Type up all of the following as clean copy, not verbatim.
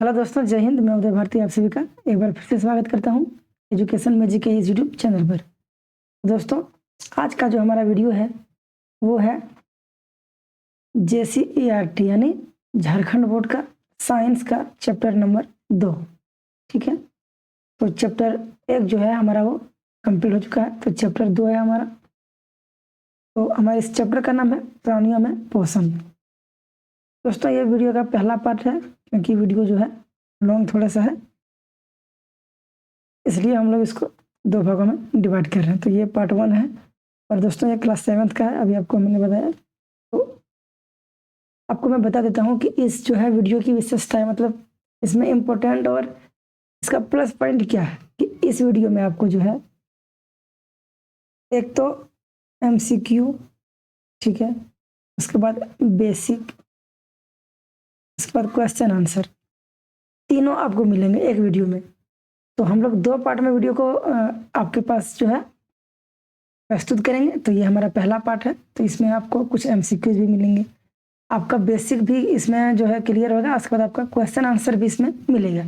Hello दोस्तों, जय हिंद। मैं उदय भारती आप सभी का एक बार फिर से स्वागत करता हूं एजुकेशन मैजिक के इस यूट्यूब चैनल पर। दोस्तों, आज का जो हमारा वीडियो है वो है JCERT यानी झारखंड बोर्ड का साइंस का चैप्टर नंबर 2। ठीक है, तो चैप्टर 1 जो है हमारा वो कंप्लीट हो चुका है, तो चैप्टर 2 है हमारा। तो हमारे इस चैप्टर का नाम है प्राणियों में पोषण। दोस्तों, ये वीडियो का पहला पार्ट है क्योंकि वीडियो जो है लॉन्ग थोड़ा सा है, इसलिए हम लोग इसको 2 भागों में डिवाइड कर रहे हैं। तो ये पार्ट 1 है और दोस्तों ये क्लास 7th का है, अभी आपको मैंने बताया। तो आपको मैं बता देता हूँ कि इस जो है वीडियो की विशेषता है, मतलब इसमें इम्पोर्टेंट और इसका प्लस पॉइंट क्या है कि इस वीडियो में आपको जो है एक तो MCQ, ठीक है, उसके बाद बेसिक, उसके बाद क्वेश्चन आंसर, तीनों आपको मिलेंगे एक वीडियो में। तो हम लोग 2 पार्ट में वीडियो को आपके पास जो है प्रस्तुत करेंगे। तो ये हमारा पहला पार्ट है, तो इसमें आपको कुछ MCQs भी मिलेंगे, आपका बेसिक भी इसमें जो है क्लियर होगा, उसके बाद आपका क्वेश्चन आंसर भी इसमें मिलेगा।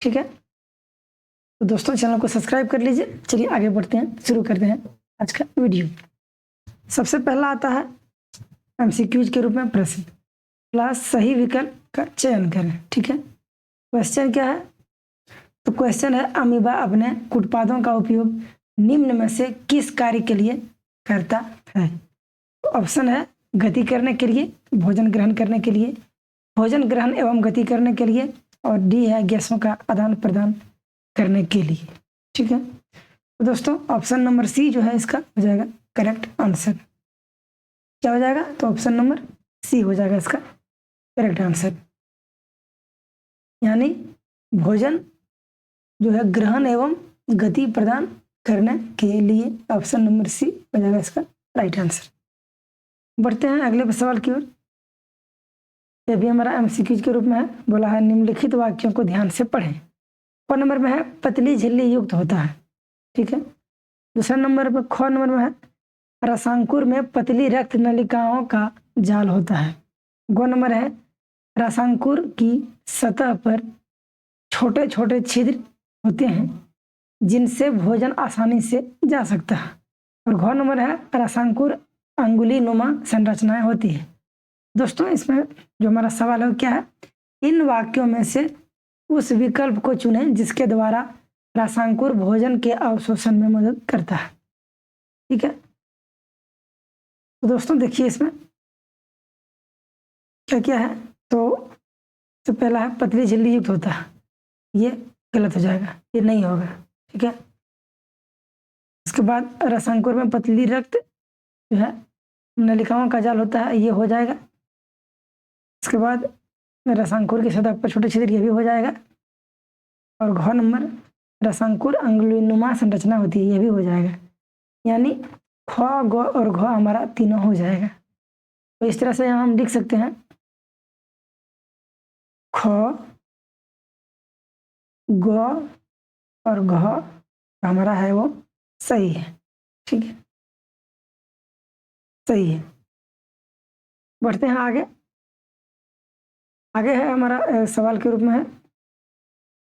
ठीक है, तो दोस्तों चैनल को सब्सक्राइब कर लीजिए। चलिए आगे बढ़ते हैं, शुरू करते हैं आज का वीडियो। सबसे पहला आता है MCQs के रूप में प्रश्न, प्लस सही विकल्प का चयन करें। ठीक है, क्वेश्चन क्या है? तो क्वेश्चन है, अमीबा अपने उत्पादों का उपयोग निम्न में से किस कार्य के लिए करता है? तो ऑप्शन है गति करने के लिए, भोजन ग्रहण करने के लिए, भोजन ग्रहण एवं गति करने के लिए, और डी है गैसों का आदान प्रदान करने के लिए। ठीक है, तो दोस्तों ऑप्शन नंबर सी जो है इसका हो जाएगा करेक्ट आंसर। क्या हो जाएगा? तो ऑप्शन नंबर सी हो जाएगा इसका करेक्ट आंसर, यानी भोजन जो है ग्रहण एवं गति प्रदान करने के लिए ऑप्शन नंबर सी हो जाएगा इसका राइट आंसर। बढ़ते हैं अगले सवाल की ओर। यह भी हमारा MCQ के रूप में है। बोला है निम्नलिखित वाक्यों को ध्यान से पढ़ें। क नंबर में है पतली झिल्ली युक्त होता है। ठीक है, दूसरा नंबर पर ख नंबर में है रसांकुर में पतली रक्त नलिकाओं का जाल होता है। ग नंबर है रसांकुर की सतह पर छोटे छोटे छिद्र होते हैं जिनसे भोजन आसानी से जा सकता है। और घ नंबर है रसांकुर अंगुली नुमा संरचनाएं होती है। दोस्तों इसमें जो हमारा सवाल है वो क्या है? इन वाक्यों में से उस विकल्प को चुनें जिसके द्वारा रसांकुर भोजन के अवशोषण में मदद करता है। ठीक है, तो दोस्तों देखिए इसमें क्या क्या है। तो पहला है पतली झिल्ली युक्त होता है, ये गलत हो जाएगा, ये नहीं होगा। ठीक है, उसके बाद रसांकुर में पतली रक्त जो है नलिकाओं का जाल होता है, ये हो जाएगा। उसके बाद रसांकुर की सतह पर छोटे छिद्र, ये भी हो जाएगा। और घ नंबर रसांकुर अंगुलीनुमा संरचना होती है, ये भी हो जाएगा। यानी ख ग और घ हमारा तीनों हो जाएगा। तो इस तरह से यहाँ हम लिख सकते हैं ख ग और घ हमारा है वो सही है। ठीक है, सही है। बढ़ते हैं आगे। आगे है हमारा सवाल के रूप में है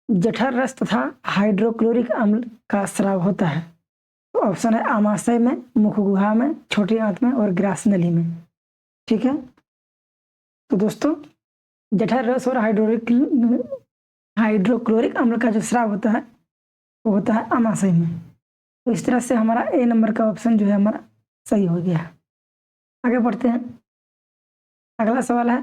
जठर रस तथा हाइड्रोक्लोरिक अम्ल का स्राव होता है। तो ऑप्शन है आमाशय में, मुख गुहा में, छोटी आंत में और ग्रास नली में। ठीक है, तो दोस्तों जठर रस और हाइड्रोक्लोरिक अम्ल का जो स्राव होता है वो होता है आमाशय में। तो इस तरह से हमारा ए नंबर का ऑप्शन जो है हमारा सही हो गया। आगे बढ़ते हैं। अगला सवाल है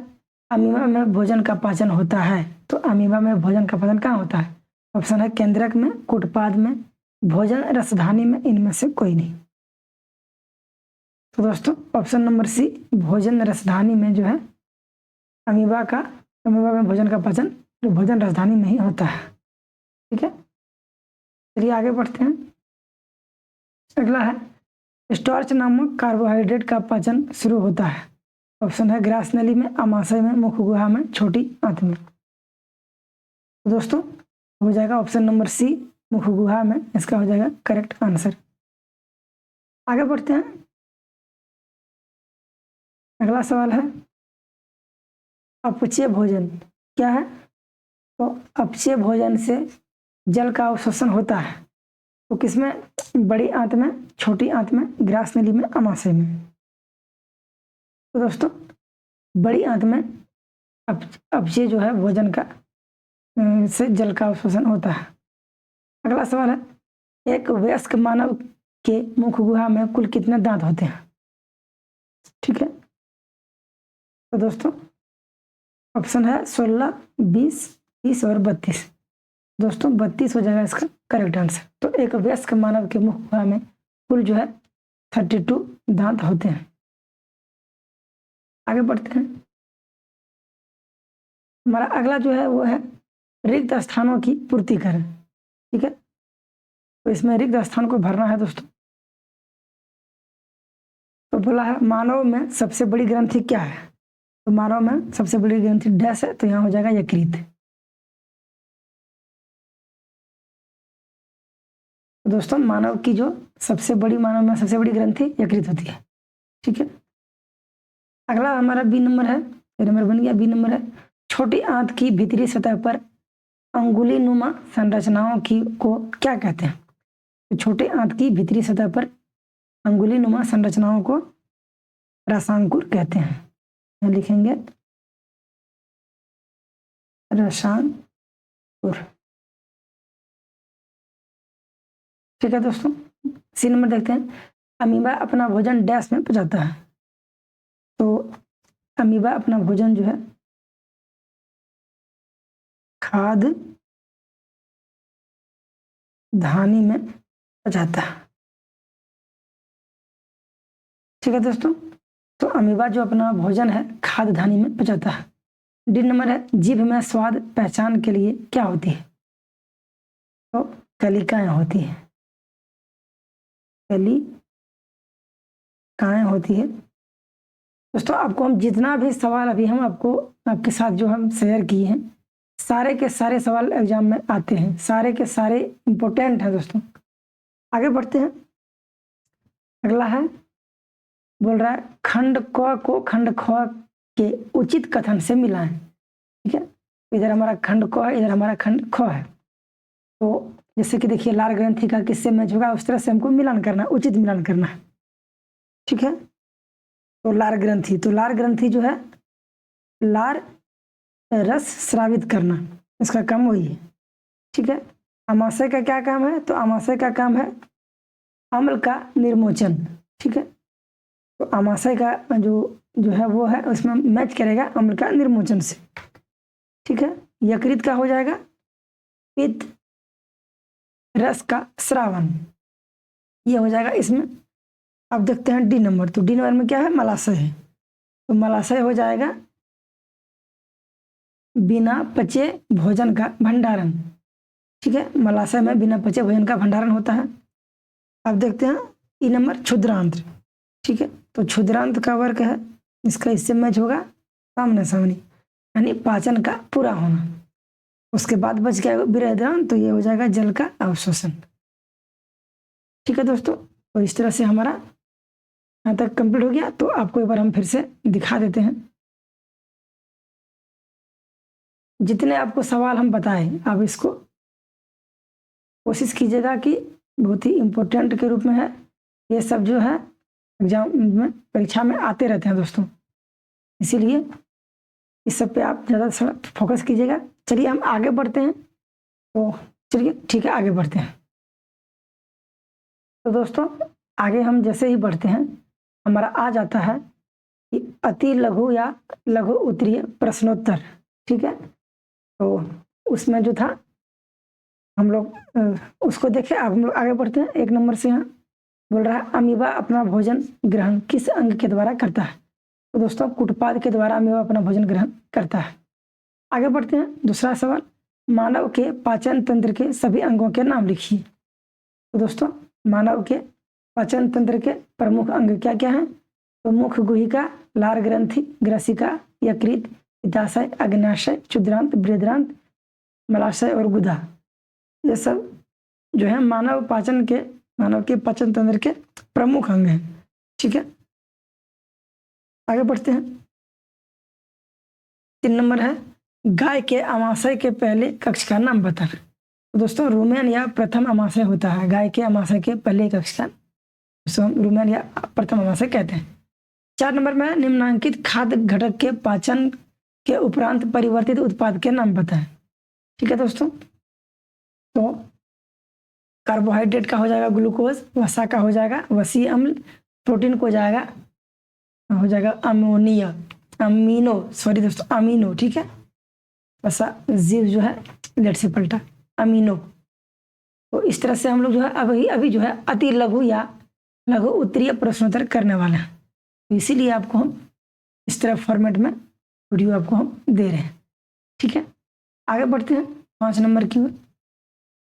अमीबा में भोजन का पाचन होता है। तो अमीबा में भोजन का पाचन कहाँ होता है? ऑप्शन है केंद्रक में, कुटपाद में, भोजन रसधानी में, इनमें से कोई नहीं। तो दोस्तों ऑप्शन नंबर सी भोजन रसधानी में जो है अमीबा में भोजन का पाचन जो भोजन रसधानी में ही होता है। ठीक है, चलिए आगे बढ़ते हैं। अगला है स्टार्च नामक कार्बोहाइड्रेट का पाचन शुरू होता है। ऑप्शन है ग्रास नली में, आमाशय में, मुख गुहा में, छोटी आंत में। तो दोस्तों हो जाएगा ऑप्शन नंबर सी मुख गुहा में, इसका हो जाएगा करेक्ट आंसर। आगे बढ़ते हैं। अगला सवाल है अपचय भोजन क्या है? तो अपचय भोजन से जल का अवशोषण होता है, तो किसमें? बड़ी आंत में, छोटी आंत में, ग्रास नली में, अमाशय में। तो दोस्तों बड़ी आंत में अपचय जो है भोजन का से जल का अवशोषण होता है। अगला सवाल है, एक वयस्क मानव के मुख गुहा में कुल कितने दांत होते हैं? ठीक है, तो दोस्तों ऑप्शन है 16, 20, 30 और 32। दोस्तों 32 हो जाएगा इसका करेक्ट आंसर। तो एक वयस्क मानव के मुख गुहा में कुल जो है 32 दांत होते हैं। आगे बढ़ते हैं। हमारा अगला जो है वो है रिक्त स्थानों की पूर्ति करें। ठीक है, तो इसमें रिक्त स्थान को भरना है दोस्तों। तो बोला है मानव में सबसे बड़ी ग्रंथि क्या है? तो मानव में सबसे बड़ी ग्रंथि डैश है, तो यहाँ हो जाएगा यकृत। तो दोस्तों मानव की जो मानव में सबसे बड़ी ग्रंथि यकृत होती है। ठीक है, अगला हमारा बी नंबर है, नंबर बन गया। बी नंबर है, छोटी आंत की भीतरी सतह पर अंगुली नुमा संरचनाओं की को क्या कहते हैं? तो छोटे आंत की भीतरी सतह पर अंगुली नुमा संरचनाओं को रसांकुर कहते हैं। यहाँ लिखेंगे रसांकुर। ठीक है दोस्तों, सी नंबर देखते हैं। अमीबा अपना भोजन डैश में पचाता है। तो अमीबा अपना भोजन जो है खाद्य धानी में पचाता है। ठीक है दोस्तों, तो अमीबा जो अपना भोजन है खाद्य धानी में पचाता है। डी नंबर है, जीभ में स्वाद पहचान के लिए क्या होती है? तो कलिकाएं होती है, कलिकाएं होती है। दोस्तों आपको हम जितना भी सवाल अभी हम आपके साथ जो हम शेयर किए हैं, सारे के सारे सवाल एग्जाम में आते हैं, सारे के सारे इंपॉर्टेंट हैं दोस्तों। आगे बढ़ते हैं। अगला है, बोल रहा है खंड क को खंड ख के उचित कथन से मिलाएं। ठीक है, इधर हमारा खंड क है, इधर हमारा खंड ख है। तो जैसे कि देखिए लार ग्रंथि का किससे मैच होगा, उस तरह से हमको मिलान करना, उचित मिलान करना है। ठीक है, तो लार ग्रंथि जो है लार रस स्रावित करना, इसका काम वही है। ठीक है, अमाशय का क्या काम है? तो अमाशय का काम है अम्ल का निर्मोचन। ठीक है, तो अमाशय का जो है वो है उसमें मैच करेगा अम्ल का निर्मोचन से। ठीक है, यकृत का हो जाएगा पित्त रस का श्रावण, ये हो जाएगा इसमें। अब देखते हैं डी नंबर। तो डी नंबर में क्या है? मलाशय है। तो मलाशय हो जाएगा बिना पचे भोजन का भंडारण। ठीक है, मलाशय में बिना पचे भोजन का भंडारण होता है। अब देखते हैं ई नंबर क्षुद्रांत। ठीक है, तो क्षुद्रांत का वर्ग है, इसका इससे मैच होगा सामने सामने, यानी पाचन का पूरा होना। उसके बाद बच गया बृहदांत, तो ये हो जाएगा जल का अवशोषण। ठीक है दोस्तों, तो इस तरह से हमारा यहाँ तक कंप्लीट हो गया। तो आपको एक बार हम फिर से दिखा देते हैं। जितने आपको सवाल हम बताए, आप इसको कोशिश कीजिएगा कि बहुत ही इम्पोर्टेंट के रूप में है। ये सब जो है एग्जाम में, परीक्षा में आते रहते हैं दोस्तों, इसीलिए इस सब पे आप ज़्यादा फोकस कीजिएगा। चलिए हम आगे बढ़ते हैं। तो चलिए ठीक है, आगे बढ़ते हैं। तो दोस्तों आगे हम जैसे ही बढ़ते हैं, हमारा आ जाता है कि अति लघु या लघु उत्तरीय प्रश्नोत्तर। ठीक है, तो उसमें जो था हम लोग उसको देखें। अब हम लोग आगे बढ़ते हैं। एक नंबर से यहाँ बोल रहा है अमीबा अपना भोजन ग्रहण किस अंग के द्वारा करता है? तो दोस्तों कुटपाद के द्वारा अमीबा अपना भोजन ग्रहण करता है। आगे बढ़ते हैं। दूसरा सवाल, मानव के पाचन तंत्र के सभी अंगों के नाम लिखिए। तो दोस्तों मानव के पाचन तंत्र के प्रमुख अंग क्या क्या हैं? तो मुख गुहिका, लार ग्रंथि, ग्रसिका, यकृत, पित्ताशय, अग्न्याशय, क्षुद्रांत, बृहदांत, मलाशय और गुदा। ये सब जो है मानव के पाचन तंत्र के प्रमुख अंग हैं। ठीक है, आगे बढ़ते हैं। 3 नंबर है गाय के अमाशय के पहले कक्ष का नाम बताना। तो दोस्तों रुमेन या प्रथम अमाशय होता है गाय के अमाशय के पहले कक्ष का, उसको हम रुमेन या प्रथम अमाशय कहते हैं। 4 नंबर में निम्नलिखित खाद्य घटक के पाचन के उपरांत परिवर्तित उत्पाद के नाम बताएं। ठीक है दोस्तों, तो कार्बोहाइड्रेट का हो जाएगा ग्लूकोज, वसा का हो जाएगा वसी अम्ल, प्रोटीन को हो जाएगा अमीनो। ठीक है, वसा जीव जो है लेट से पलटा अमीनो। तो इस तरह से हम लोग जो है अभी जो है अति लघु या लघु उत्तरीय प्रश्नोत्तर करने वाले हैं, तो इसीलिए आपको हम इस तरह फॉर्मेट में वीडियो आपको हम दे रहे हैं। ठीक है, आगे बढ़ते हैं 5 नंबर की ओर।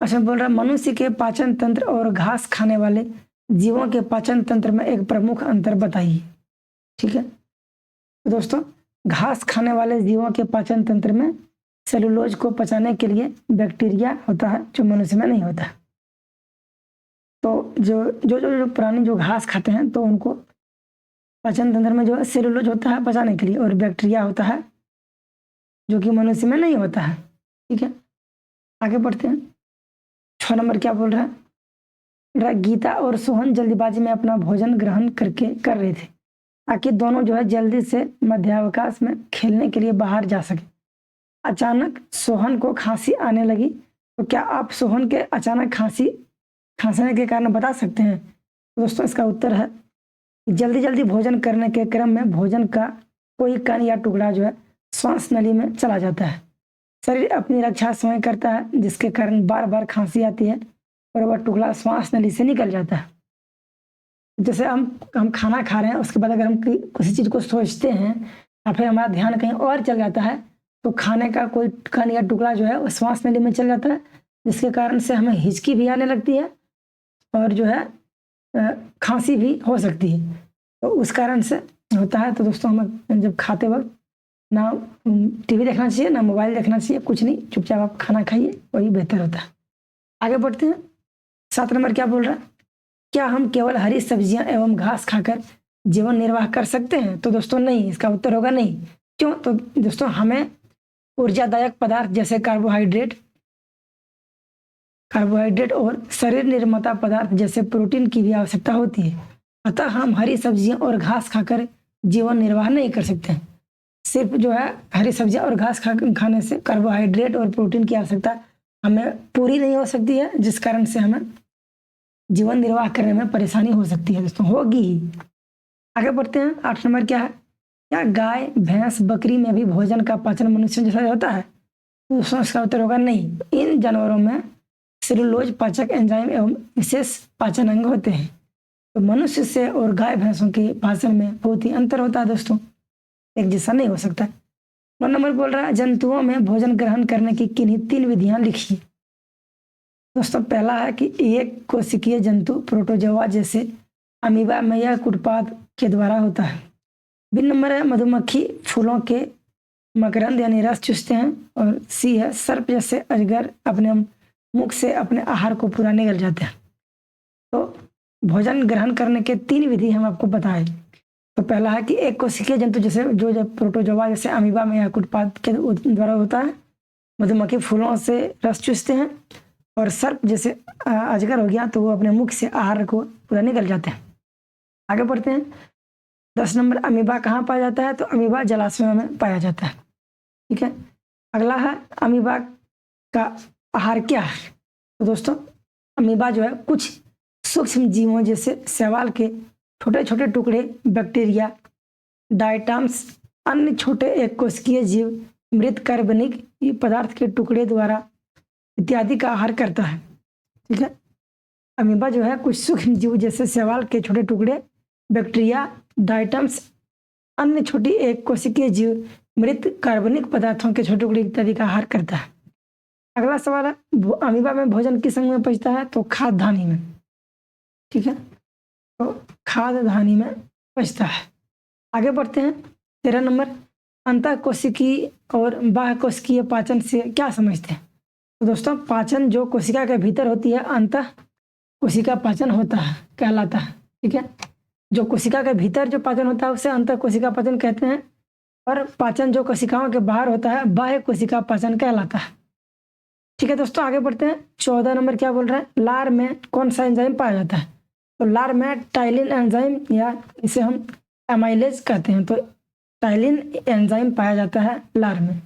अच्छा, बोल रहा है मनुष्य के पाचन तंत्र और घास खाने वाले जीवों के पाचन तंत्र में एक प्रमुख अंतर बताइए। ठीक है, तो दोस्तों घास खाने वाले जीवों के पाचन तंत्र में सेलुलोज को पचाने के लिए बैक्टीरिया होता है जो मनुष्य में नहीं होता। तो जो प्राणी जो घास खाते हैं तो उनको पाचन तंत्र में जो है सेलुलोज होता है पचाने के लिए, और बैक्टीरिया होता है जो कि मनुष्य में नहीं होता है। ठीक है, आगे बढ़ते हैं। 6 नंबर क्या बोल रहा है, गीता और सोहन जल्दीबाजी में अपना भोजन ग्रहण कर रहे थे ताकि दोनों जो है जल्दी से मध्यावकाश में खेलने के लिए बाहर जा सके। अचानक सोहन को खांसी आने लगी, तो क्या आप सोहन के अचानक खांसने के कारण बता सकते हैं? तो दोस्तों इसका उत्तर है जल्दी भोजन करने के क्रम में भोजन का कोई कण या टुकड़ा जो है श्वास नली में चला जाता है। शरीर अपनी रक्षा स्वयं करता है, जिसके कारण बार बार खांसी आती है और वह टुकड़ा श्वास नली से निकल जाता है। जैसे हम खाना खा रहे हैं, उसके बाद अगर हम किसी चीज़ को सोचते हैं या फिर हमारा ध्यान कहीं और चल जाता है, तो खाने का कोई कण या टुकड़ा जो है वो श्वास नली में चल जाता है, जिसके कारण से हमें हिचकी भी आने लगती है और जो है खांसी भी हो सकती है। तो उस कारण से होता है। तो दोस्तों हमें जब खाते वक्त ना टीवी देखना चाहिए ना मोबाइल देखना चाहिए, कुछ नहीं, चुपचाप आप खाना खाइए, वही बेहतर होता है। आगे बढ़ते हैं। 7 नंबर क्या बोल रहा है, क्या हम केवल हरी सब्जियां एवं घास खाकर जीवन निर्वाह कर सकते हैं? तो दोस्तों नहीं, इसका उत्तर होगा नहीं। क्यों? तो दोस्तों हमें ऊर्जादायक पदार्थ जैसे कार्बोहाइड्रेट और शरीर निर्माता पदार्थ जैसे प्रोटीन की भी आवश्यकता होती है। अतः हम हरी सब्जियां और घास खाकर जीवन निर्वाह नहीं कर सकते। सिर्फ जो है हरी सब्जियां और घास खाने से कार्बोहाइड्रेट और प्रोटीन की आवश्यकता हमें पूरी नहीं हो सकती है, जिस कारण से हमें जीवन निर्वाह करने में परेशानी हो सकती है। दोस्तों होगी ही। आगे बढ़ते हैं। 8 नंबर क्या है, क्या गाय भैंस बकरी में भी भोजन का पाचन मनुष्य जैसा होता है? तो दोस्तों इसका उत्तर होगा नहीं। इन जानवरों में सेलुलोज पाचक एंजाइम एवं विशेष पाचन अंग होते हैं। तो मनुष्य से और गाय भैंसों के पाचन में बहुत ही अंतर होता है दोस्तों, एक जैसा नहीं हो सकता। 9 नंबर बोल रहा है जंतुओं में भोजन ग्रहण करने की किन्हीं 3 विधियां लिखिए। दोस्तों पहला है कि एक कोशिकीय जंतु प्रोटोजोआ जैसे अमीबा में यह कुटपाद के द्वारा होता है। बी नंबर है मधुमक्खी फूलों के मकरंद यानी रस चूसते हैं। और सी है सर्प जैसे अजगर अपने मुख से अपने आहार को पूरा निगल जाते हैं। तो भोजन ग्रहण करने के 3 विधि हम आपको बताएं। तो पहला है कि एक कोशिकीय जंतु जैसे जो प्रोटोजोआ जैसे अमीबा में या कुटपाद के द्वारा होता है। मधुमक्खी फूलों से रस चूसते हैं। और सर्प जैसे अजगर हो गया तो वो अपने मुख से आहार को पूरा निकल जाते हैं। आगे बढ़ते हैं। 10 नंबर अमीबा कहाँ पाया जाता है? तो अमीबा जलाशयों में पाया जाता है। ठीक है, अगला है अमीबा का आहार क्या है? तो दोस्तों अमीबा जो है कुछ सूक्ष्म जीवों जैसे शैवाल के छोटे छोटे टुकड़े, बैक्टीरिया, डायटम्स, अन्य छोटे एक कोशिकीय जीव, मृत कार्बनिक पदार्थ के टुकड़े द्वारा इत्यादि का आहार करता है। ठीक है, अमीबा जो है कुछ सूक्ष्म जीव जैसे शैवाल के छोटे टुकड़े, बैक्टीरिया, डायटम्स, अन्य छोटी एक कोशिकीय जीव, मृत कार्बनिक पदार्थों के छोटे टुकड़े इत्यादि का आहार करता है। अगला सवाल है अमीबा में भोजन किस अंग में पचता है? तो खाद्य धानी में। ठीक है, तो खाद्य धानी में पचता है। आगे बढ़ते हैं। 13 नंबर अंतःकोशिकीय और बाह्य कोशिकीय पाचन से क्या समझते हैं? तो दोस्तों पाचन जो कोशिका के भीतर होती है अंतः कोशिका पाचन होता है, कहलाता है। ठीक है, जो कोशिका के भीतर जो पाचन होता है उसे अंतः कोशिका पाचन कहते हैं। और पाचन जो कोशिकाओं के बाहर होता है बाह्य कोशिका पाचन कहलाता है। ठीक है दोस्तों, आगे बढ़ते हैं। 14 नंबर क्या बोल रहा है, लार में कौन सा एंजाइम पाया जाता है? तो लार में टाइलिन एंजाइम या इसे हम एमाइलेज कहते हैं। तो टाइलिन एंजाइम पाया जाता है लार में।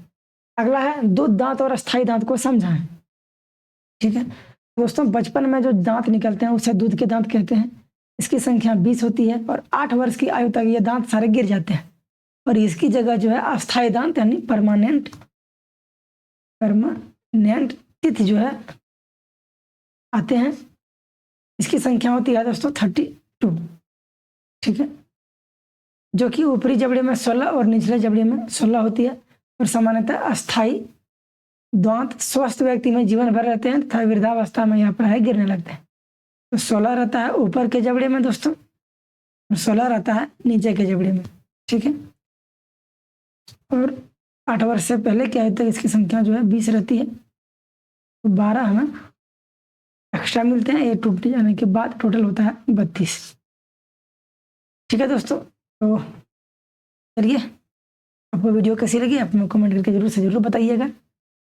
अगला है दूध दांत और अस्थायी दांत को समझाएं। ठीक है दोस्तों, बचपन में जो दांत निकलते हैं उसे दूध के दांत कहते हैं। इसकी संख्या 20 होती है और 8 वर्ष की आयु तक ये दांत सारे गिर जाते हैं और इसकी जगह जो है अस्थायी दांत यानी परमानेंट टीथ जो है आते हैं। इसकी संख्या होती है दोस्तों 32। ठीक है, जो कि ऊपरी जबड़े में 16 और निचले जबड़े में 16 होती है। और सामान्यतः अस्थायी दांत स्वस्थ व्यक्ति में जीवन भर रहते हैं तथा वृद्धावस्था में यहाँ पर है गिरने लगते हैं। तो 16 रहता है ऊपर के जबड़े में दोस्तों और 16 रहता है नीचे के जबड़े में। ठीक है, और 8 वर्ष से पहले की आयु तक इसकी संख्या जो है 20 रहती है। तो 12 हमें एक्स्ट्रा मिलते हैं, ये टूट जाने के बाद टोटल होता है 32। ठीक है दोस्तों, तो चलिए आपको वीडियो कैसी लगी आप हमें कमेंट करके जरूर से जरूर बताइएगा।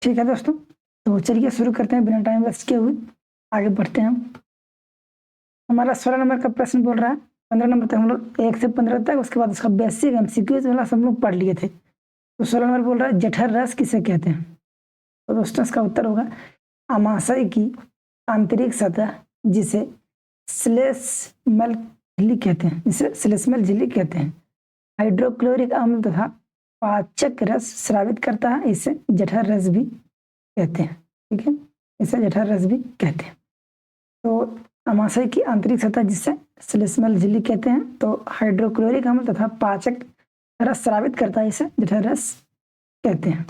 ठीक है दोस्तों, तो चलिए शुरू करते हैं बिना टाइम वेस्ट किए हुए, आगे बढ़ते हैं हम। हमारा 16 नंबर का प्रश्न बोल रहा है, 15 नंबर तक हम लोग 1 से 15 तक, उसके बाद उसका बेसिक MCQ वाला सब लोग पढ़ लिए थे। तो 16 नंबर बोल रहा है जठर रस किसे कहते हैं? तो दोस्तों इसका उत्तर होगा आमाशय की आंतरिक सतह जिसे श्लेष्मल झिल्ली कहते हैं, जिसे श्लेष्मल झिल्ली कहते हैं, हाइड्रोक्लोरिक अम्ल तथा पाचक रस स्रावित करता है, इसे जठर रस भी कहते हैं। ठीक है, इसे जठर रस भी कहते हैं। तो आमाशय की आंतरिक सतह जिसे श्लेष्मल झिल्ली कहते हैं, तो हाइड्रोक्लोरिक अम्ल तथा पाचक रस स्रावित करता है, इसे जठर रस कहते हैं।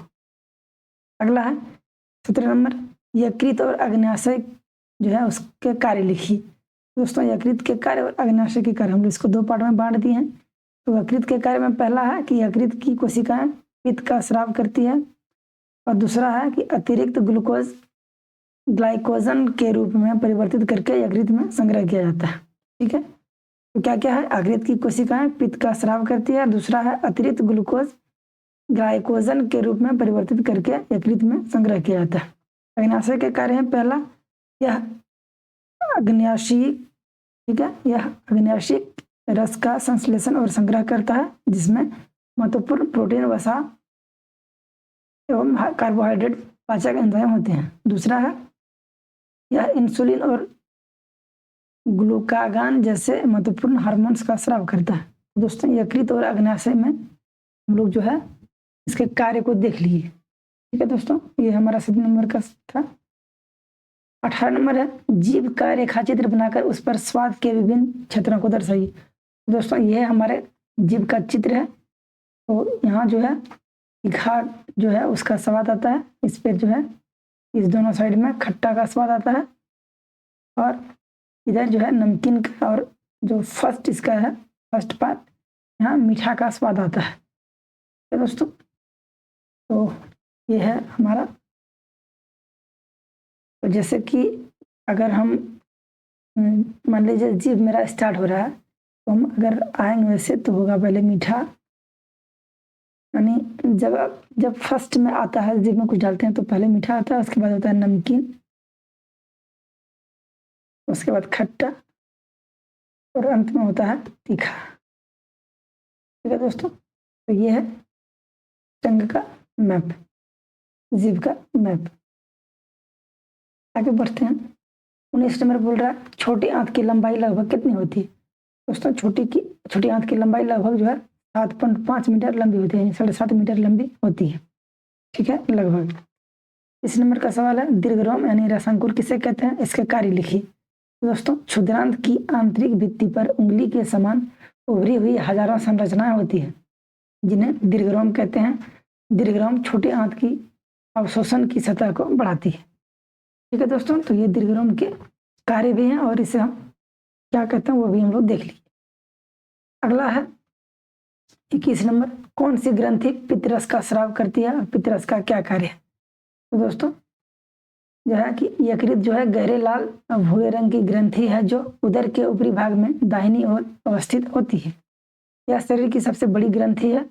अगला है 17 नंबर, यकृत और अग्न्याशय जो है उसके कार्य लिखिए। दोस्तों यकृत के कार्य और अग्न्याशय के कार्य हम लोग इसको 2 पार्ट में बांट दिए हैं। तो यकृत के कार्य में पहला है कि यकृत की कोशिकाएं पित्त का स्राव करती है और दूसरा है कि अतिरिक्त ग्लूकोज ग्लाइकोजन के रूप में परिवर्तित करके यकृत में संग्रह किया जाता है। ठीक है, तो क्या क्या है, यकृत की कोशिकाएं पित्त का स्राव करती है, दूसरा है अतिरिक्त ग्लूकोज ग्लाइकोजन के रूप में परिवर्तित करके यकृत में संग्रह किया जाता है। अग्न्याशय के कार्य है पहला, यह अग्न्याशीय, ठीक है, यह अग्न्याशीय रस का संश्लेषण और संग्रह करता है जिसमें महत्वपूर्ण प्रोटीन, वसा एवं कार्बोहाइड्रेट पाचक एंजाइम होते हैं। दूसरा है यह इंसुलिन और ग्लूकागान जैसे महत्वपूर्ण हार्मोन्स का स्राव करता है। दोस्तों यकृत और अग्न्याशय में हम लोग जो है इसके कार्य को देख लिए। ठीक है दोस्तों, ये हमारा 17 नंबर का था। 18 नंबर है जीभ का रेखाचित्र बनाकर उस पर स्वाद के विभिन्न क्षेत्रों को दर्शाइए। दोस्तों ये हमारे जीभ का चित्र है। तो यहाँ जो है तीखा जो है उसका स्वाद आता है, इस पर जो है इस दोनों साइड में खट्टा का स्वाद आता है और इधर जो है नमकीन का, और जो फर्स्ट इसका है फर्स्ट पार्ट यहाँ मीठा का स्वाद आता है। तो दोस्तों तो ये है हमारा। तो जैसे कि अगर हम मान लीजिए जीभ मेरा स्टार्ट हो रहा है, तो हम अगर आएंगे वैसे तो होगा पहले मीठा, यानी जब फर्स्ट में आता है जीभ में कुछ डालते हैं तो पहले मीठा आता है, उसके बाद होता है नमकीन, उसके बाद खट्टा और अंत में होता है तीखा। ठीक है दोस्तों, तो ये है टंग का मैप, जीभ का मैप। आगे बढ़ते हैं। 19 नंबर बोल रहा है छोटी आंत की लंबाई लगभग कितनी होती है? दोस्तों छोटी आंत की लंबाई लगभग जो है 7.5 मीटर लंबी होती है, 7.5 मीटर लंबी होती है। ठीक है, लगभग। इस नंबर का सवाल है दीर्घरोम यानी रसांकुर किसे कहते हैं, इसके कार्य लिखिए। दोस्तों क्षुद्रांत की आंतरिक भित्ति पर उंगली के समान उभरी हुई हजारों संरचनाएं होती है जिन्हें दीर्घरोम कहते हैं। दीर्घरोम छोटी आंत की अवशोषण की सतह को बढ़ाती है। ठीक है दोस्तों, तो ये दीर्घरोम के कार्य भी हैं और इसे हम क्या कहते हैं वो भी हम लोग देख लिए। अगला है 21 नंबर, कौन सी ग्रंथि पित्तरस का स्राव करती है और पित्तरस का क्या कार्य है? तो दोस्तों जो है कि यकृत जो है गहरे लाल भूरे रंग की ग्रंथि है जो उदर के ऊपरी भाग में दाहिनी ओर अवस्थित होती है। यह शरीर की सबसे बड़ी ग्रंथि है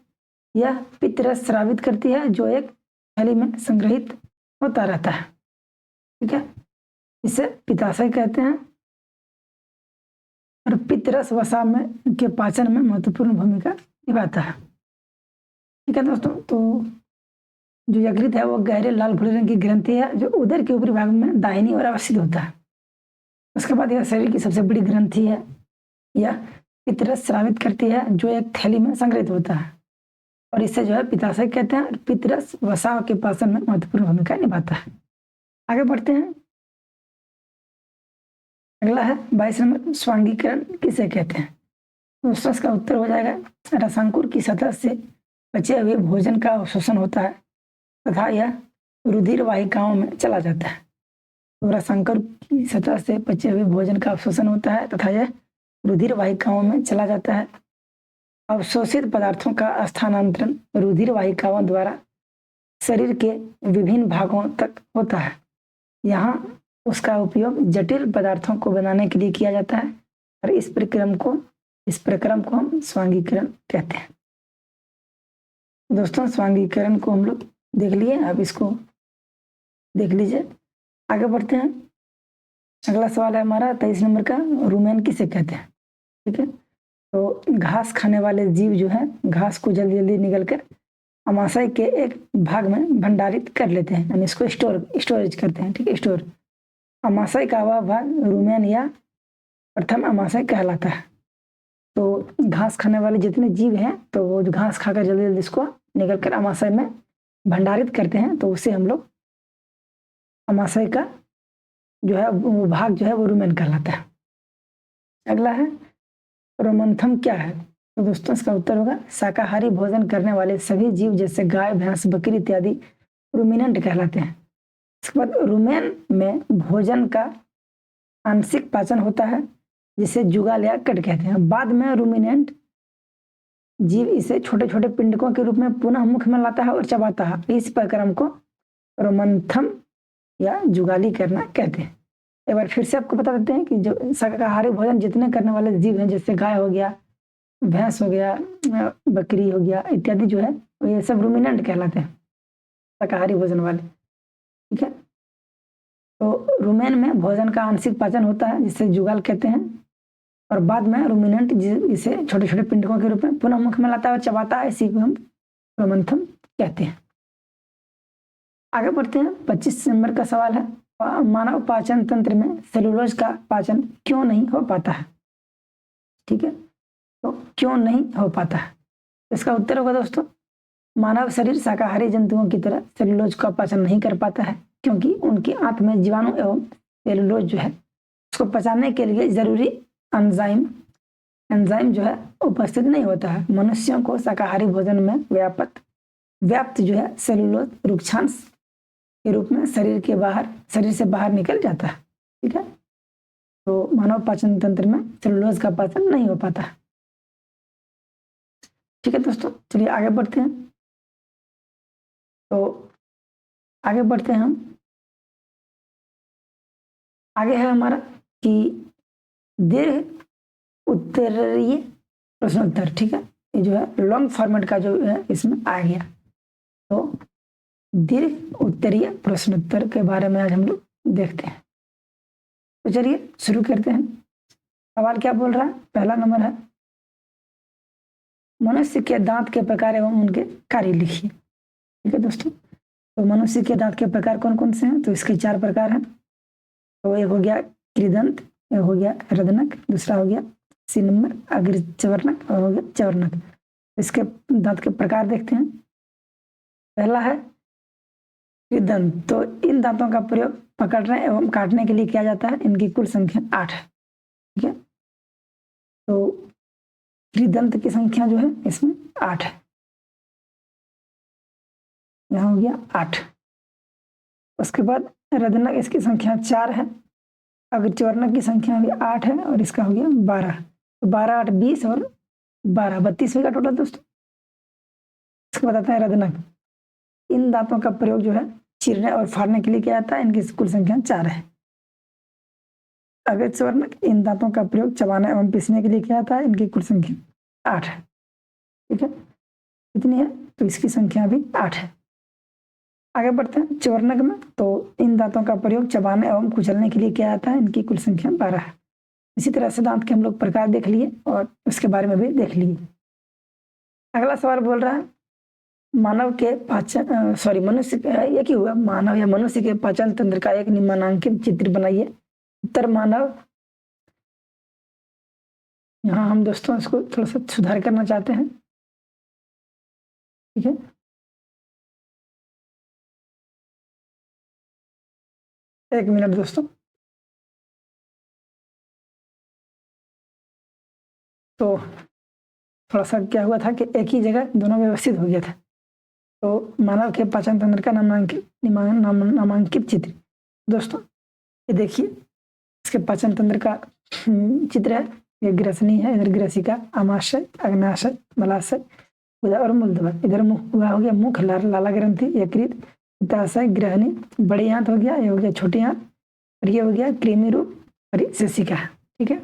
यह पित्त रस स्रावित करती है जो एक थैली में संग्रहित होता रहता है। ठीक है, इसे पित्ताशय कहते हैं और पित्त रस वसा में के पाचन में महत्वपूर्ण भूमिका निभाता है। ठीक है दोस्तों, तो जो यकृत है वो गहरे लाल भूरे रंग की ग्रंथि है जो उदर के ऊपरी भाग में दाहिनी ओर अवस्थित होता है। उसके बाद यह शरीर की सबसे बड़ी ग्रंथि है। यह पित्त रस स्रावित करती है जो एक थैली में संग्रहित होता है और इसे जो है पित्ताशय कहते हैं। पित्त रस वसा के पाचन में महत्वपूर्ण भूमिका निभाता है। आगे बढ़ते हैं। अगला है 22 नंबर, स्वांगीकरण किसे कहते हैं? दोस्तों इसका उत्तर हो जाएगा रसांकुर की सतह से बचे हुए भोजन का अवशोषण होता है तथा यह रुधिर वाहिकाओं में चला जाता है। तो रसांकुर की सतह से बचे हुए भोजन का अवशोषण होता है तथा यह रुधिर वाहिकाओं में चला जाता है। अवशोषित पदार्थों का स्थानांतरण रुधिर वाहिकाओं द्वारा शरीर के विभिन्न भागों तक होता है। यहाँ उसका उपयोग जटिल पदार्थों को बनाने के लिए किया जाता है और इस प्रक्रम को हम स्वांगीकरण कहते हैं। दोस्तों स्वांगीकरण को हम लोग देख लिए, अब इसको देख लीजिए। आगे बढ़ते हैं। अगला सवाल है हमारा 23 नंबर का, रुमेन किसे कहते हैं? ठीक है, तो घास खाने वाले जीव जो है घास को जल्दी जल्दी निगल कर अमाशय के एक भाग में भंडारित कर लेते हैं, यानी इसको स्टोरेज करते हैं। ठीक है, स्टोर। अमाशय का वह भाग रुमेन या प्रथम अमाशय कहलाता है। तो घास खाने वाले जितने जीव हैं तो वो जो घास खाकर जल्दी जल्दी इसको निकल कर अमाशय में भंडारित करते हैं, तो उसे हम लोग अमाशय का जो है वो भाग जो है वो रुमेन कहलाता है। अगला है रोमंथम क्या है? तो दोस्तों इसका उत्तर होगा शाकाहारी भोजन करने वाले सभी जीव जैसे गाय, भैंस, बकरी इत्यादि रूमिनेंट कहलाते हैं। इसके बाद रुमेन में भोजन का आंशिक पाचन होता है जिसे जुगाल या कट कहते हैं। बाद में रूमिनेंट जीव इसे छोटे छोटे पिंडकों के रूप में पुनः मुख में लाता है और चबाता है। इस प्रक्रम को रोमंथम या जुगाली करना कहते हैं। एक बार फिर से आपको बता देते हैं कि जो शाकाहारी भोजन जितने करने वाले जीव हैं जैसे गाय हो गया, भैंस हो गया, बकरी हो गया इत्यादि जो है ये सब रूमिनेंट कहलाते हैं, शाकाहारी भोजन वाले। ठीक है, तो रुमेन में भोजन का आंशिक पाचन होता है जिसे जुगाल कहते हैं और बाद में रूमिनेंट इसे छोटे छोटे पिंडकों के रूप में पुनः मुख में लाता है और चबाता है, इसी को हम रोमंथम कहते हैं। आगे बढ़ते हैं। 25 नंबर का सवाल है, मानव पाचन तंत्र में सेलुलोज का पाचन क्यों नहीं हो पाता है? ठीक है, तो क्यों नहीं हो पाता है? इसका उत्तर होगा दोस्तों मानव शरीर शाकाहारी जंतुओं की तरह सेलुलोज का पाचन नहीं कर पाता है क्योंकि उनकी आंत में जीवाणु एवं सेलुलोज जो है उसको पचाने के लिए जरूरी एंजाइम जो है उपस्थित नहीं होता है। मनुष्यों को शाकाहारी भोजन में व्याप्त जो है सेलुलोज रुक्षांश के रूप में शरीर से बाहर निकल जाता है। ठीक है, तो मानव पाचन तंत्र में सेलुलोज का पाचन नहीं हो पाता है। ठीक है दोस्तों, चलिए आगे बढ़ते हैं। तो आगे बढ़ते हैं हम। आगे है हमारा कि दीर्घ उत्तरीय प्रश्नोत्तर। ठीक है, ये जो है लॉन्ग फॉर्मेट का जो है इसमें आ गया। तो दीर्घ उत्तरीय प्रश्नोत्तर के बारे में आज हम लोग देखते हैं। तो चलिए शुरू करते हैं। सवाल क्या बोल रहा है? पहला नंबर है मनुष्य के दांत के प्रकार एवं उनके कार्य लिखिए। ठीक है दोस्तों, तो मनुष्य के दांत के प्रकार कौन कौन से हैं? तो इसके 4 प्रकार हैं। तो एक हो गया कृदंत, एक हो गया रदनक, दूसरा हो गया सिनम्बर, अग्रचवर्णक और हो गया चवर्णक। इसके दांत के प्रकार देखते हैं। पहला है कृदंत, तो इन दांतों का प्रयोग पकड़ने एवं काटने के लिए किया जाता है। इनकी कुल संख्या 8 है। ठीक है, तो कृदंत की संख्या जो है इसमें 8 है। यहाँ हो गया 8। उसके बाद रदनक, इसकी संख्या 4 है। अग्रचवर्णक की संख्या भी 8 है और इसका हो गया 12। तो 12 8 20 और 12 32 होगा टोटल दोस्तों। इसके बाद आता है रदनक। इन दांतों का प्रयोग जो है चीरने और फाड़ने के लिए किया जाता है। इनकी कुल संख्या 4 है। अग्रचवर्णक, इन दांतों का प्रयोग चबाने एवं पीसने के लिए किया जाता है। इनकी कुल संख्या 8 है। ठीक है, कितनी है, तो इसकी संख्या भी 8 है। आगे बढ़ते हैं चवर्णक में, तो इन दांतों का प्रयोग चबाने एवं कुचलने के लिए किया जाता है। इनकी कुल संख्या 12 है। इसी तरह से दांत के हम लोग प्रकार देख लिए और उसके बारे में भी देख लिए। अगला सवाल बोल रहा है मानव के पाचन मनुष्य ये क्या हुआ, मानव या मनुष्य के पाचन तंत्र का एक निम्नांकित चित्र बनाइए। उत्तर मानव, यहाँ हम दोस्तों इसको थोड़ा सा सुधार करना चाहते हैं, ठीक है। एक मिनट दोस्तों, तो थोड़ा सा क्या हुआ था कि एक ही जगह दोनों व्यवस्थित हो गया था। तो मानव के पाचन तंत्र का नामांकित चित्र दोस्तों, ये देखिए इसके पाचन तंत्र का चित्र है। ये ग्रसनी है, इधर ग्रसिका, आमाशय, अग्नाशय, मलाशय, उदर और मूलद्वार। इधर मुख हुआ हो गया मुख, लाला ग्रंथि, यकृत, पित्ताशय, ग्रहणी, बड़ी आंत हो गया, ये हो गया छोटी आंत, और ये हो गया कृमि रूप और ये सेसिका, ठीक है।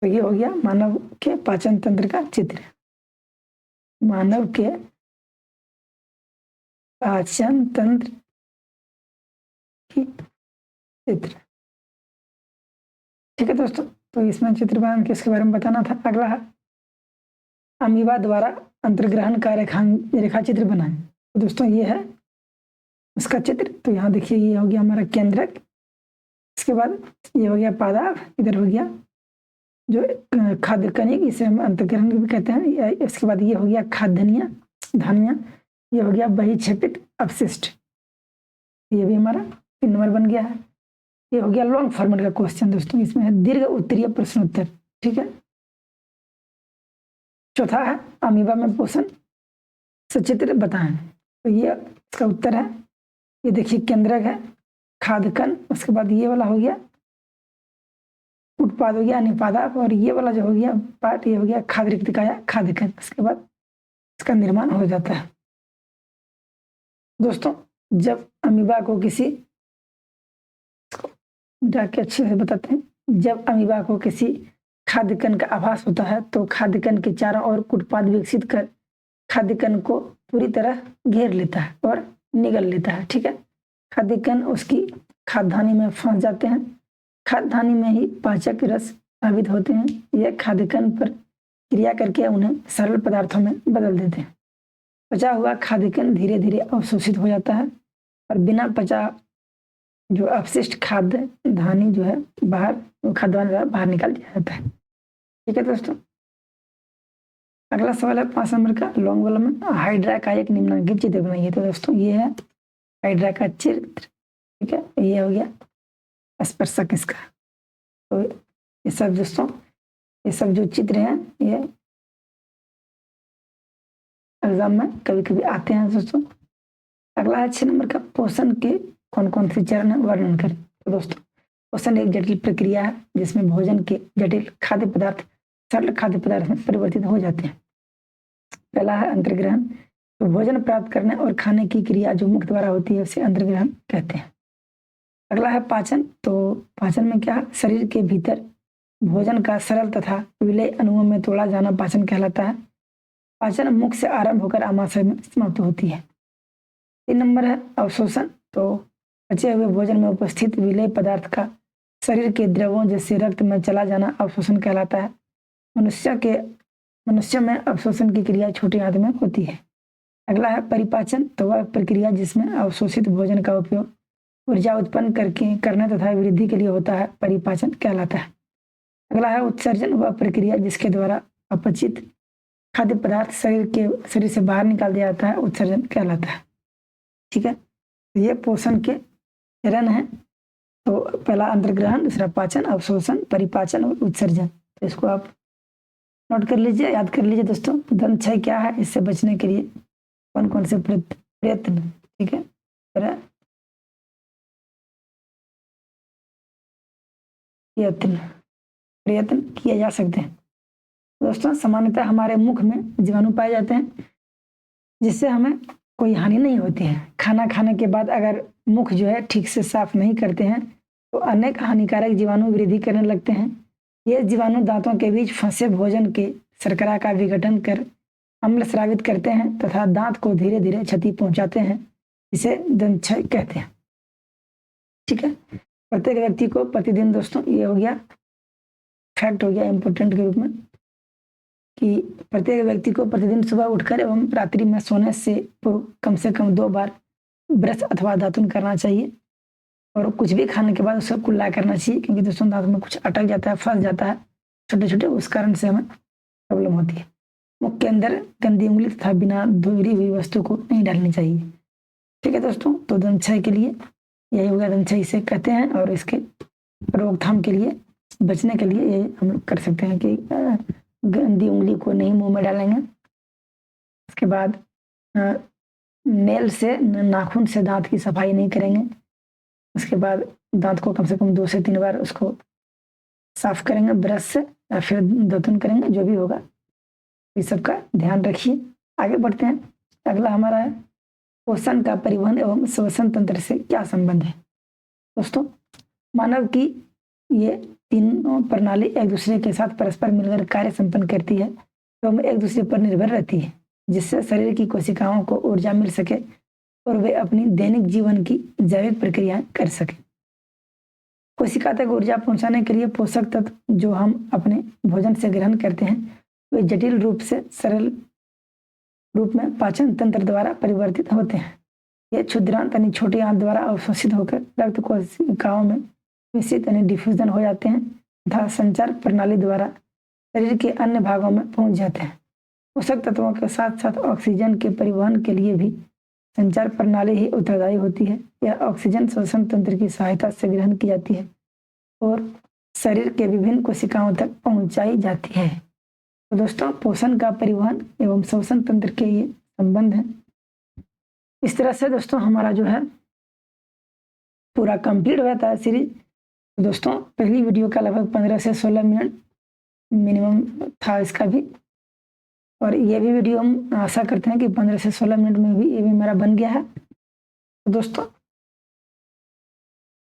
तो ये हो गया मानव के पाचन तंत्र का चित्र। मानव के पाचन तंत्र की चित्र, ठीक है दोस्तों। तो इसमें चित्र बना के इसके बारे में बताना था। अगला है अमीबा द्वारा अंतर्ग्रहण का रेखा चित्र बनाएं। तो दोस्तों ये है उसका चित्र। तो यहाँ देखिए ये हो गया हमारा केंद्रक, इसके बाद ये हो गया पादाप, इधर हो गया जो खाद्य कणिक, इसे हम अंतर्ग्रहण भी कहते हैं। इसके बाद ये हो गया खाद्यनिया, धानिया, ये हो गया बहिक्षेपित अपशिष्ट, ये भी हमारा 3 नंबर बन गया है। ये हो गया लॉन्ग फॉर्मेट का क्वेश्चन दोस्तों, इसमें है दीर्घ उत्तरीय प्रश्नोत्तर, ठीक है। चौथा है अमीबा में पोषण सचित्र बताएं। तो ये इसका उत्तर है, ये देखिए केंद्रक है, खाद्यकण, उसके बाद ये वाला हो गया उत्पाद हो गया अनिपादाप, और ये वाला जो हो गया पार्ट, ये हो गया खाद्य रिक्तिकाया खाद्यकण। उसके बाद इसका निर्माण हो जाता है। दोस्तों जब अमीबा को किसी जाके अच्छे से बताते हैं, जब अमीबा को किसी खाद्यकण का आभास होता है तो खाद्यकण के चारों ओर कुटपाद विकसित कर खाद्यकण को पूरी तरह घेर लेता है और निगल लेता है, ठीक है। खाद्यकण उसकी खाद्यानि में फंस जाते हैं। खाद्यानि में ही पाचक रस साबित होते हैं। यह खाद्यकण पर क्रिया करके उन्हें सरल पदार्थों में बदल देते हैं। पचा हुआ खाद्यकण धीरे धीरे अवशोषित हो जाता है और बिना पचा जो अपशिष्ट खाद्य धानी जो है बाहर खाद्यान्न बाहर निकाल दिया जाता है, ठीक है दोस्तों। अगला सवाल है 5 नंबर का लॉन्ग वाला में, हाइड्रा का एक निम्नलिखित चित्र बनाइए। तो दोस्तों ये है हाइड्रा का चित्र, ठीक है। ये हो गया स्पर्शक इसका। तो ये सब दोस्तों, ये सब जो चित्र हैं ये एग्जाम में कभी कभी आते हैं दोस्तों। अगला है 6 नंबर का पोषण के कौन कौन से चरण है वर्णन करें। तो दोस्तों पोषण एक जटिल प्रक्रिया है जिसमें भोजन के जटिल खाद्य पदार्थ सरल खाद्य पदार्थ में परिवर्तित हो जाते हैं। पहला है अंतर्ग्रहण। तो भोजन प्राप्त करने और खाने की क्रिया जो मुख द्वारा होती है उसे अंतर्ग्रहण कहते हैं। अगला है पाचन। तो पाचन में क्या, शरीर के भीतर भोजन का सरल तथा विलेय अणुओं में तोड़ा जाना पाचन कहलाता है। पाचन मुख से आरंभ होकर आमाशय में समाप्त होती है। 3 नंबर है अवशोषण। तो बचे हुए भोजन में उपस्थित विलेय पदार्थ का शरीर के द्रवों जैसे रक्त में चला जाना अवशोषण कहलाता है। मनुष्य में अवशोषण की क्रिया छोटी आंत में होती है। अगला है परिपाचन। तो वह प्रक्रिया जिसमें अवशोषित भोजन का उपयोग ऊर्जा उत्पन्न करने तथा वृद्धि के लिए होता है, परिपाचन कहलाता है। अगला है उत्सर्जन। वह प्रक्रिया जिसके द्वारा अपचित खाद्य पदार्थ शरीर से बाहर निकाल दिया जाता है, उत्सर्जन कहलाता है, ठीक है। ये पोषण के चरण है। तो पहला अंतर्ग्रहण, दूसरा पाचन, अवशोषण, परिपाचन और उत्सर्जन। तो इसको आप नोट कर लीजिए, याद कर लीजिए दोस्तों। दंत क्षय क्या है, इससे बचने के लिए कौन कौन से प्रयत्न, ठीक है, प्रयत्न किए जा सकते हैं। दोस्तों सामान्यतः हमारे मुख में जीवाणु पाए जाते हैं जिससे हमें कोई हानि नहीं होती है। खाना खाने के बाद अगर मुख जो है ठीक से साफ नहीं करते हैं तो अनेक हानिकारक जीवाणु वृद्धि करने लगते हैं। ये जीवाणु दांतों के बीच फंसे भोजन के शर्करा का विघटन कर अम्ल स्रावित करते हैं तथा दांत को धीरे धीरे क्षति पहुंचाते हैं, इसे दंत क्षय कहते हैं। ठीक है, प्रत्येक व्यक्ति को प्रतिदिन दोस्तों, ये हो गया फैक्ट, हो गया इंपॉर्टेंट के रूप में, कि प्रत्येक व्यक्ति को प्रतिदिन सुबह उठकर एवं रात्रि में सोने से पूर्व कम से कम 2 बार ब्रश अथवा दातुन करना चाहिए। और कुछ भी खाने के बाद उसको कुल्ला करना चाहिए, क्योंकि दोस्तों दांत में कुछ अटक जाता है, फंस जाता है छोटे छोटे, उस कारण से हमें प्रॉब्लम होती है। मुख के अंदर गंदी उंगली तथा बिना धुली हुई वस्तु को नहीं डालनी चाहिए। ठीक है दोस्तों, तो दंत क्षय के लिए यही हो गया, दंत क्षय इसे कहते हैं। और इसके रोकथाम के लिए, बचने के लिए ये हम लोग कर सकते हैं कि गंदी उंगली को नहीं मुंह में डालेंगे। उसके बाद नेल से, नाखून से दांत की सफाई नहीं करेंगे। उसके बाद दांत को कम से कम 2 से 3 बार उसको साफ करेंगे ब्रश से, या फिर दातुन करेंगे, जो भी होगा। इस सब का ध्यान रखिए। आगे बढ़ते हैं। अगला हमारा है, पोषण का परिवहन एवं श्वसन तंत्र से क्या संबंध है। दोस्तों, मानव की ये तीनों प्रणाली एक दूसरे के साथ परस्पर मिलकर कार्य संपन्न करती है एवं एक दूसरे पर निर्भर रहती है, जिससे शरीर की कोशिकाओं को ऊर्जा मिल सके और वे अपनी दैनिक जीवन की जैविक प्रक्रियाएं कर सके। कोशिका तक ऊर्जा पहुंचाने के लिए पोषक तत्व जो हम अपने भोजन से ग्रहण करते हैं, वे जटिल रूप से सरल रूप में पाचन तंत्र द्वारा परिवर्तित होते हैं। ये क्षुद्रांत यानी छोटी आंत द्वारा अवशोषित होकर रक्त कोशिकाओं में विस्तृत यानी डिफ्यूजन हो जाते हैं तथा संचार प्रणाली द्वारा शरीर के अन्य भागों में पहुंच जाते हैं। पोषक तत्वों के साथ साथ ऑक्सीजन के परिवहन के लिए भी संचार प्रणाली ही उत्तरदायी होती है। यह ऑक्सीजन श्वसन तंत्र की सहायता से ग्रहण की जाती है और शरीर के विभिन्न कोशिकाओं तक पहुंचाई जाती है। तो दोस्तों, पोषण का परिवहन एवं श्वसन तंत्र के ये संबंध है। इस तरह से दोस्तों हमारा जो है पूरा कंप्लीट हो जाता है सीरीज। तो दोस्तों, पहली वीडियो का लगभग 15 से 16 मिनट मिनिमम था इसका भी, और ये भी वीडियो हम आशा करते हैं कि 15 से 16 मिनट में भी ये भी मेरा बन गया है। तो दोस्तों,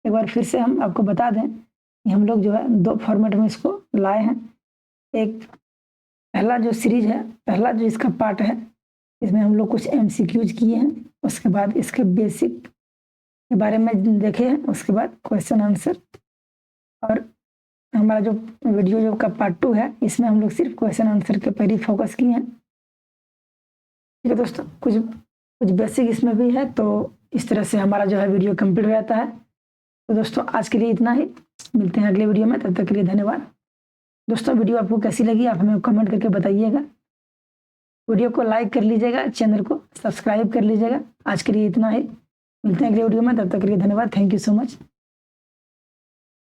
एक बार फिर से हम आपको बता दें कि हम लोग जो है 2 फॉर्मेट में इसको लाए हैं। एक पहला जो सीरीज है, पहला जो इसका पार्ट है, इसमें हम लोग कुछ MCQs किए हैं, उसके बाद इसके बेसिक के बारे में देखे हैं, उसके बाद क्वेश्चन आंसर। और हमारा जो वीडियो जो का पार्ट 2 है, इसमें हम लोग सिर्फ क्वेश्चन आंसर के पर ही फोकस किए हैं। ठीक है दोस्तों, कुछ बेसिक इसमें भी है। तो इस तरह से हमारा जो है वीडियो कंप्लीट हो जाता है। तो दोस्तों, आज के लिए इतना ही, मिलते हैं अगले वीडियो में, तब तक के लिए धन्यवाद। दोस्तों, वीडियो आपको कैसी लगी आप हमें कमेंट करके बताइएगा। वीडियो को लाइक कर लीजिएगा, चैनल को सब्सक्राइब कर लीजिएगा। आज के लिए इतना ही, मिलते हैं अगले वीडियो में, तब तक के लिए धन्यवाद। Thank you so much.